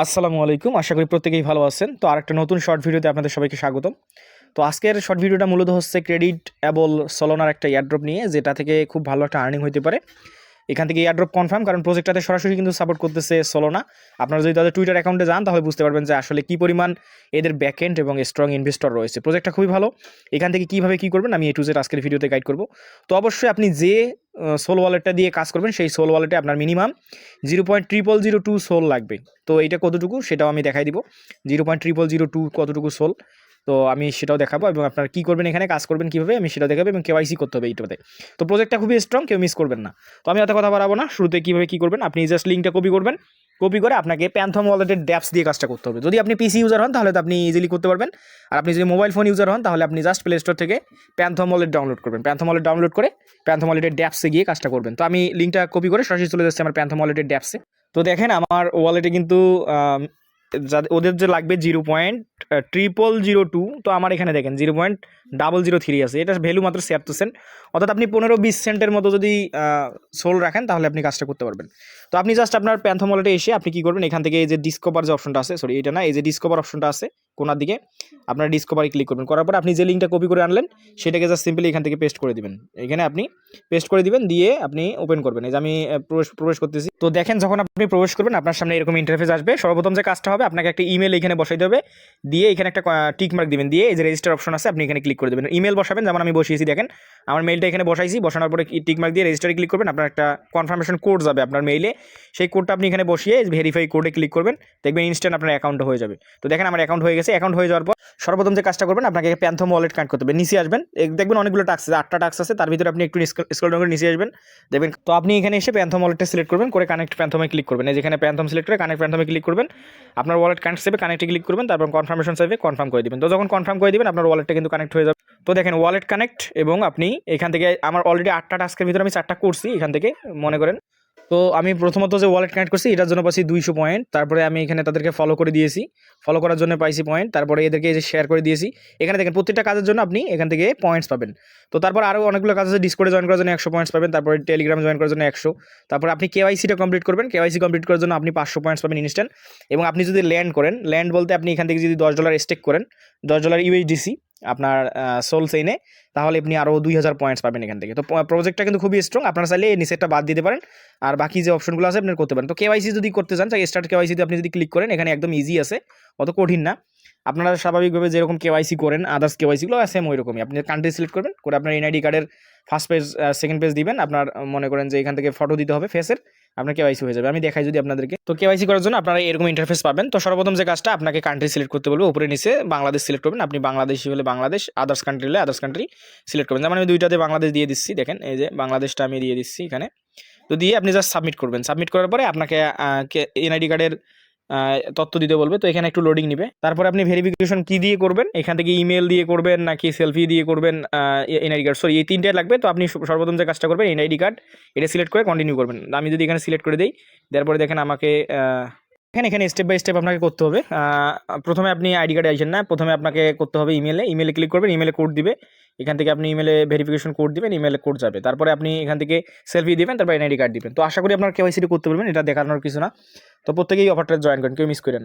আসসালামু আলাইকুম। আশা করি প্রত্যেকেই ভালো আছেন। তো আরেকটা নতুন শর্ট ভিডিওতে আপনাদের সবাইকে স্বাগতম। তো আজকের শর্ট ভিডিওটা মূলত হচ্ছে ক্রেডিটেবল সোলোনার একটা এয়ারড্রপ নিয়ে, যেটা থেকে খুব ভালো একটা আর্নিং হতে পারে। এখান থেকে এয়ারড্রপ কনফার্ম, কারণ প্রজেক্টটাতে সরাসরি কিন্তু সাপোর্ট করতেছে সোলোনা। আপনারা যদি তাদের টুইটার অ্যাকাউন্টে যান তাহলে বুঝতে পারবেন যে আসলে কী পরিমাণ এদের ব্যাকএন্ড এবং স্ট্রং ইনভেস্টর রয়েছে। প্রজেক্টটা খুবই ভালো। এখান থেকে কীভাবে কী করবেন আমি A to Z আজকের ভিডিওতে গাইড করব। তো অবশ্যই আপনি যে সোল ওয়ালেটটা দিয়ে কাজ করবেন সেই সোল ওয়ালেটে আপনার মিনিমাম 0.0002 সোল লাগবে। তো এইটা কতটুকু সেটাও আমি দেখাই দিব। 0.0002 কতটুকু সোল, তো আমি সেটাও দেখাবো এবং আপনারা কী করবেন, এখানে কাজ করবেন কীভাবে আমি সেটাও দেখাবো, এবং কেওয়াইসি করতে হবে এইটাতে। তো প্রজেক্টটা খুবই স্ট্রং, কেউ মিস করবেন না। তো আমি অত কথা বাড়াবো না, শুরুতে কীভাবে কী করবেন, আপনি জাস্ট লিঙ্কটা কপি করবেন। কপি করে আপনাকে প্যান্থম ওয়ালেটের ড্যাপস দিয়ে কাজটা করতে হবে। যদি আপনি পিসি ইউজার হন তাহলে তো আপনি ইজিলি করতে পারবেন, আর আপনি যদি মোবাইল ফোন ইউজার হন তাহলে আপনি জাস্ট প্লে স্টোর থেকে প্যান্থম ওয়ালেট ডাউনলোড করবেন। প্যান্থম ওয়ালেট ডাউনলোড করে প্যান্থম ওয়ালেটের ড্যাপসে গিয়ে কাজটা করবেন। তো আমি লিঙ্কটা কপি করে সরাসরি চলে যাচ্ছে আমার প্যান্থম ওয়ালেটের ড্যাপসে। তো দেখেন আমার ওয়ালেটে কিন্তু ওদের যে লাগবে 0.0002, তো আমার এখানে দেখেন 0.003 আছে। এটা ভ্যালু মাত্র 76 সেন্ট, অর্থাৎ আপনি 15-20 সেন্টের মতো যদি সোল রাখেন তাহলে আপনি কাজটা করতে পারবেন। তো আপনি জাস্ট আপনার প্যান্থম ওয়ালেটে এসে আপনি কী করবেন, এখান থেকে এই যে ডিসকভার যে অপশনটা আছে, সরি এটা না, এই যে ডিসকভার অপশনটা আছে কোনার দিকে, আপনার ডিসকভারে ক্লিক করবেন। করার পর আপনি যে লিঙ্কটা কপি করে আনলেন সেটাকে জাস্ট সিম্পলি এখান থেকে পেস্ট করে দিবেন। এখানে আপনি পেস্ট করে দিবেন, দিয়ে আপনি ওপেন করবেন। এই যে আমি প্রবেশ করতেছি। তো দেখেন যখন আপনি প্রবেশ করবেন আপনার সামনে এরকম ইন্টারফেস আসবে। সর্বপ্রথম যে কাজটা হবে, আপনাকে একটা ইমেল এখানে বসাইতে হবে, দিয়ে এখানে একটা টিক মার্ক দিবেন, দিয়ে এই যে রেজিস্টার অপশন আছে আপনি এখানে ক্লিক করে দেবেন। ইমেল বসাবেন, যেমন আমি বসিয়েছি, দেখেন আমার মেইলটা এখানে বসাইছি। বসানোর পরে টিক মার্ক দিয়ে রেজিস্টারে ক্লিক করবেন। আপনার একটা কনফার্মেশন কোড যাবে আপনার মেইলে, সেই কোডটা আপনি এখানে বসিয়ে ভেরিফাই কোডে ক্লিক করবেন, দেখবেন ইনস্ট্যান্ট আপনার অ্যাকাউন্ট হয়ে যাবে। তো দেখেন আমার অ্যাকাউন্ট হয়ে গেছে। অ্যাকাউন্ট হয়ে যাওয়ার পর সর্বপ্রথম যে কাজটা করবেন, আপনাকে প্যান্থম ওয়ালেট কানেক্ট করতে হবে। নিচে আসবেন, দেখবেন অনেকগুলো টাস্ক আছে, 8টা টাস্ক আছে, তার ভিতরে আপনি একটু স্ক্রল ডাউন করে নিচে আসবেন, দেখবেন। তো আপনি এখানে এসে প্যান্থম ওয়ালেটটা সিলেক্ট করবেন, করে কানেক্ট প্যান্থমে ক্লিক করবেন। এই যেখানে প্যান্থম সিলেক্ট করে কানেক্ট প্যান্থমে ক্লিক করবেন। আপনার ওয়ালেট কানেক্ট চাইবে, কানেক্টে ক্লিক করবেন, তারপর কনফার্মেশন চাইবে, কনফার্ম করে দিবেন। তো যখন কনফার্ম করে দিবেন আপনার ওয়ালেটটা কিন্তু কানেক্ট হয়ে যাবে। তো দেখেন ওয়ালেট কানেক্ট, এবং আপনি এখান থেকে আমার অলরেডি 8টা টাস্কের ভিতরে আমি 4টা করছি এখান থেকে, মনে করেন। তো আমি প্রথমত যে ওয়ালেট কানেক্ট করছি এটার জন্য পাইছি 200 পয়েন্ট। তারপরে আমি এখানে তাদেরকে ফলো করে দিয়েছি, ফলো করার জন্য পাইছি পয়েন্ট। তারপরে এদেরকে এই যে শেয়ার করে দিয়েছি। এখানে দেখেন প্রত্যেকটা কাজের জন্য আপনি এখান থেকে পয়েন্টস পাবেন। তো তারপর আরও অনেকগুলো কাজ আছে। ডিসকর্ডে জয়েন করার জন্য 100 পয়েন্টস পাবেন, তারপরে টেলিগ্রামে জয়েন করার জন্য 100। তারপর আপনি কেওয়াইসিটা কমপ্লিট করবেন, কেওয়াইসি কমপ্লিট করার জন্য আপনি 500 পয়েন্টস পাবেন ইনস্ট্যান্ট। এবং আপনি যদি ল্যান্ড করেন, ল্যান্ড বলতে আপনি এখান থেকে যদি $10 স্টেক করেন, $10 USDC আপনার সোল চেইনে, তাহলে আপনি আরও 2000 পয়েন্টস পাবেন এখান থেকে। তো প্রজেক্টটা কিন্তু খুবই স্ট্রং, আপনারা চাইলে এই নিচেরটা বাদ দিতে পারেন, আর বাকি যে অপশনগুলো আছে আপনি করতে পারেন। তো কেওয়াইসি যদি করতে চান, স্টার্ট কেওয়াইসিতে আপনি যদি ক্লিক করেন, এখানে একদম ইজি আছে, অত কঠিন না। আপনারা স্বাভাবিকভাবে যেরকম কেওয়াইসি করেন আদার্স কেওয়াইসিগুলো সেম ওই রকমই। আপনি কান্ট্রি সিলেক্ট করবেন, করে আপনার এনআইডি কার্ডের ফার্স্ট পেজ সেকেন্ড পেজ দিবেন। আপনার মনে করেন যে এখান থেকে ফটো দিতে হবে ফেসের, আপনার কেওয়াইসি হয়ে যাবে। আমি দেখাই যদি আপনাদেরকে। তো কেওয়াইসি করার জন্য আপনারা এরকম ইন্টারফেস পাবেন। তো সর্বপ্রথম যে কাজটা, আপনাকে কান্ট্রি সিলেক্ট করতে বলবে, উপরে নিচে বাংলাদেশ সিলেক্ট করবেন। আপনি বাংলাদেশি হলে বাংলাদেশ, আদার্স কান্ট্রি হলে আদার্স কান্ট্রি সিলেক্ট করবেন। যেমন আমি দুইটাতে বাংলাদেশ দিয়ে দিচ্ছি, দেখেন এই যে বাংলাদেশটা আমি দিয়ে দিচ্ছি এখানে। তো দিয়ে আপনি জাস্ট সাবমিট করবেন। সাবমিট করার পরে আপনাকে এনআইডি কার্ডের তথ্য দিতে বলবে। তো এখানে একটু লোডিং নিবে। তারপরে আপনি ভেরিফিকেশন কি দিয়ে করবেন, এখান থেকে ইমেল দিয়ে করবেন নাকি সেলফি দিয়ে করবেন, এনআইডি কার্ড, সরি এই তিনটাই লাগবে। তো আপনি সর্বপ্রথম যে কাজটা করবেন, এনআইডি কার্ড এটা সিলেক্ট করে কন্টিনিউ করবেন। আমি যদি এখানে সিলেক্ট করে দিই, তারপরে দেখেন আমাকে এখানে স্টেপ বাই স্টেপ আপনাকে করতে হবে। প্রথমে আপনি আইডি কার্ডে আসেন না, প্রথমে আপনাকে করতে হবে ইমেলে ক্লিক করবেন, ইমেলে কোড দিবে। এখান থেকে আপনি ইমেলে ভেরিফিকেশন কোড দিবেন, ইমেলে কোড যাবে। তারপরে আপনি এখান থেকে সেলফি দিবেন, তারপর এনআইডি কার্ড দিবেন। তো আশা করি আপনার কেওয়াইসি করতে পারবেন, এটা দেখানোর কিছু না। তো প্রত্যেকেই অফারটা জয়েন করেন, কেউ মিস করেন না।